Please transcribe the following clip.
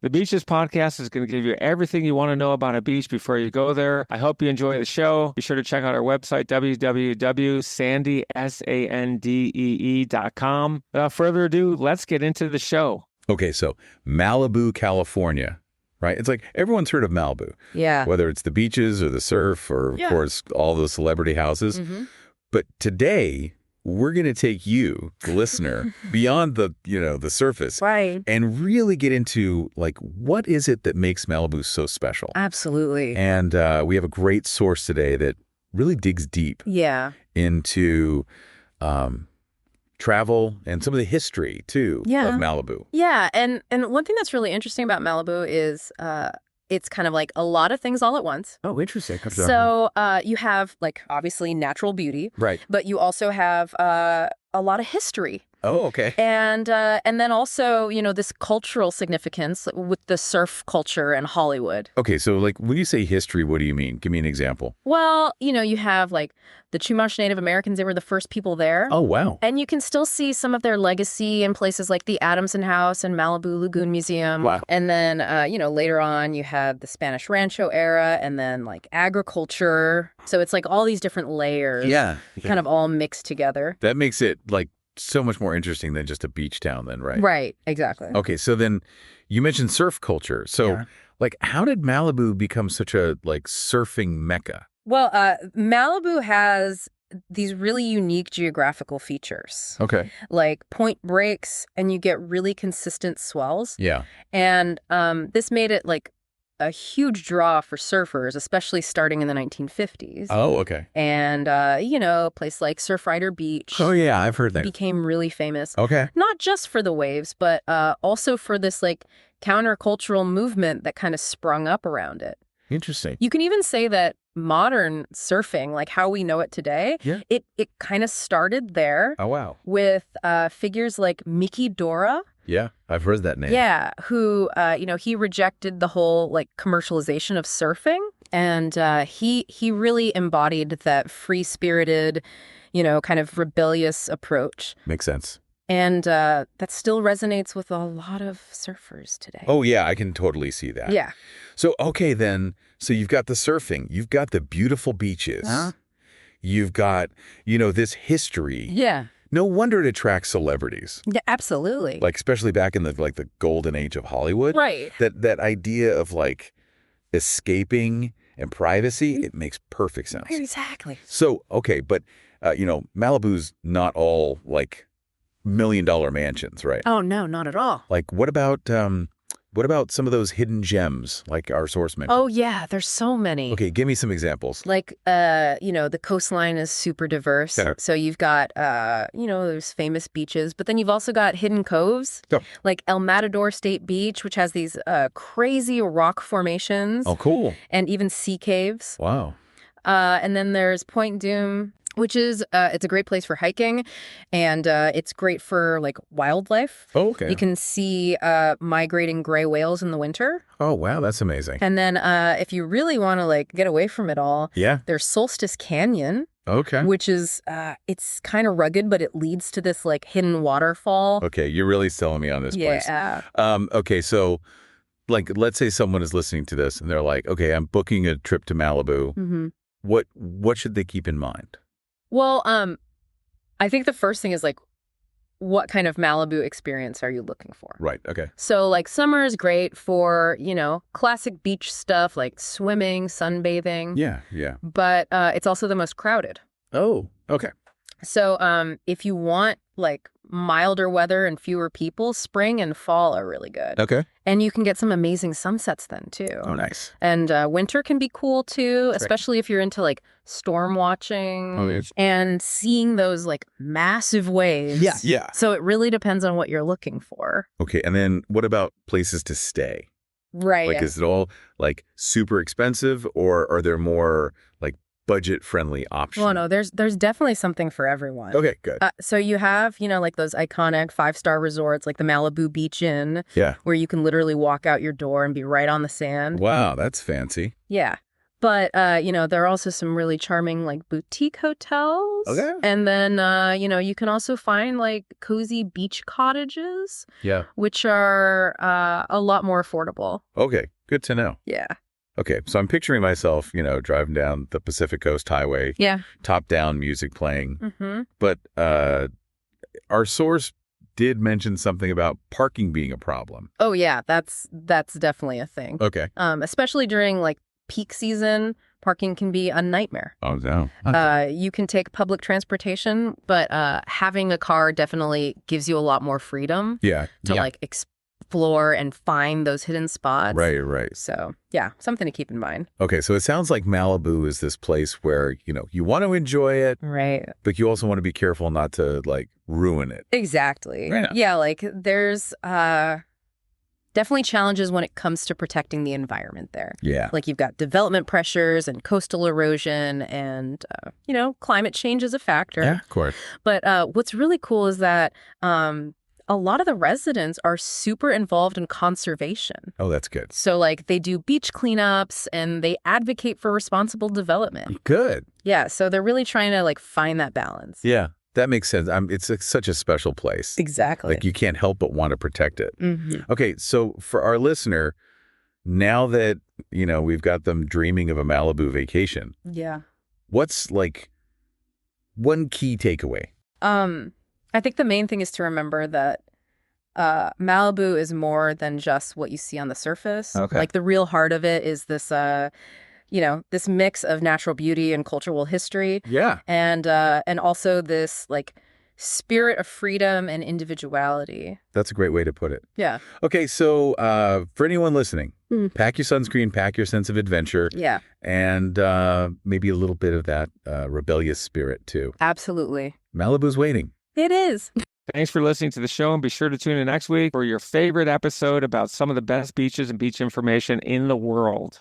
The Beaches podcast is going to give you everything you want to know about a beach before you go there. I hope you enjoy the show. Be sure to check out our website, www.sandee.com. Without further ado, let's get into the show. Okay, so Malibu, California, right? It's like everyone's heard of Malibu. Yeah. Whether it's the beaches or the surf or, of course, all those celebrity houses. Mm-hmm. But today, we're going to take you, the listener, beyond the surface. Right. And really get into, like, what is it that makes Malibu so special? Absolutely. And we have a great source today that really digs deep into travel and some of the history, too, of Malibu. Yeah, and one thing that's really interesting about Malibu is it's kind of like a lot of things all at once. Oh, interesting. So you have, like, obviously natural beauty. Right. But you also have a lot of history. Oh, okay. And then also, this cultural significance with the surf culture and Hollywood. Okay, so, like, when you say history, what do you mean? Give me an example. Well, you have, like, the Chumash Native Americans. They were the first people there. Oh, wow. And you can still see some of their legacy in places like the Adamson House and Malibu Lagoon Museum. Wow. And then, later on, you had the Spanish Rancho era and then, like, agriculture. So it's like all these different layers kind of all mixed together. That makes it, like, so much more interesting than just a beach town then, right? Right, exactly. Okay, so then you mentioned surf culture. So, like, how did Malibu become such a, like, surfing mecca? Well, Malibu has these really unique geographical features. Okay. Like point breaks, and you get really consistent swells. Yeah. And this made it, like, a huge draw for surfers, especially starting in the 1950s. Oh, okay. And, a place like Surfrider Beach. Oh, yeah, I've heard that. Became really famous. Okay. Not just for the waves, but also for this, like, countercultural movement that kind of sprung up around it. Interesting. You can even say that modern surfing, like how we know it today, it kind of started there. Oh, wow. With figures like Miki Dora. Yeah, I've heard that name. Yeah, who, he rejected the whole, like, commercialization of surfing. And he really embodied that free-spirited, kind of rebellious approach. Makes sense. And that still resonates with a lot of surfers today. Oh, yeah, I can totally see that. Yeah. So, okay, then, so you've got the surfing, you've got the beautiful beaches, you've got, this history. Yeah. No wonder it attracts celebrities. Yeah, absolutely. Like, especially back in the golden age of Hollywood. Right. That idea of, like, escaping and privacy, it makes perfect sense. Exactly. So, okay, but, Malibu's not all, like, $1 million mansions, right? Oh, no, not at all. Like, what about some of those hidden gems, like our source mentioned? Oh, yeah, there's so many. Okay, give me some examples. Like, the coastline is super diverse. Yeah. So you've got, there's famous beaches, but then you've also got hidden coves, like El Matador State Beach, which has these crazy rock formations. Oh, cool. And even sea caves. Wow. And then there's Point Dume, which is, it's a great place for hiking, and it's great for, like, wildlife. Oh, okay. You can see migrating gray whales in the winter. Oh, wow, that's amazing. And then if you really want to, like, get away from it all, there's Solstice Canyon. Okay. Which is, it's kind of rugged, but it leads to this, like, hidden waterfall. Okay, you're really selling me on this place. Yeah. Okay, so, like, let's say someone is listening to this, and they're like, okay, I'm booking a trip to Malibu. Mm-hmm. What should they keep in mind? Well, I think the first thing is, like, what kind of Malibu experience are you looking for? Right, okay. So, like, summer is great for, classic beach stuff like swimming, sunbathing. Yeah, yeah. But it's also the most crowded. Oh, okay. So if you want, like, milder weather and fewer people, spring and fall are really good. Okay. And you can get some amazing sunsets then, too. Oh, nice. And winter can be cool, too, especially if you're into, like, storm watching and seeing those, like, massive waves. Yeah, yeah. So it really depends on what you're looking for. Okay, and then what about places to stay? Right. Like, is it all, like, super expensive, or are there more, like, budget-friendly options? Well, no, there's definitely something for everyone. Okay, good. So you have, like, those iconic 5-star resorts like the Malibu Beach Inn. Yeah. Where you can literally walk out your door and be right on the sand. Wow, that's fancy. Yeah. But, there are also some really charming, like, boutique hotels. Okay. And then, you can also find, like, cozy beach cottages, Yeah. which are a lot more affordable. Okay. Good to know. Yeah. Okay. So I'm picturing myself, driving down the Pacific Coast Highway, Yeah. top-down music playing. Mm-hmm. But our source did mention something about parking being a problem. Oh, yeah. That's definitely a thing. Okay. Especially during, like, peak season, parking can be a nightmare. Oh, no. You can take public transportation, but having a car definitely gives you a lot more freedom Yeah. to like explore and find those hidden spots. Right. So, yeah, something to keep in mind. Okay, so it sounds like Malibu is this place where, you want to enjoy it, Right. but you also want to be careful not to, like, ruin it. Exactly. Right. Yeah, like there's definitely challenges when it comes to protecting the environment there. Yeah. Like you've got development pressures and coastal erosion and, climate change is a factor. Yeah, of course. But what's really cool is that a lot of the residents are super involved in conservation. Oh, that's good. So, like, they do beach cleanups and they advocate for responsible development. Good. Yeah, so they're really trying to, like, find that balance. Yeah, that makes sense. It's such a special place. Exactly. Like, you can't help but want to protect it. Mm-hmm. Okay, so for our listener, now that, we've got them dreaming of a Malibu vacation, Yeah. what's, like, one key takeaway? I think the main thing is to remember that Malibu is more than just what you see on the surface. Okay. Like the real heart of it is this, this mix of natural beauty and cultural history. Yeah. And also this like spirit of freedom and individuality. That's a great way to put it. Yeah. Okay, so for anyone listening, pack your sunscreen, pack your sense of adventure. Yeah. And maybe a little bit of that rebellious spirit, too. Absolutely. Malibu's waiting. It is. Thanks for listening to the show, and be sure to tune in next week for your favorite episode about some of the best beaches and beach information in the world.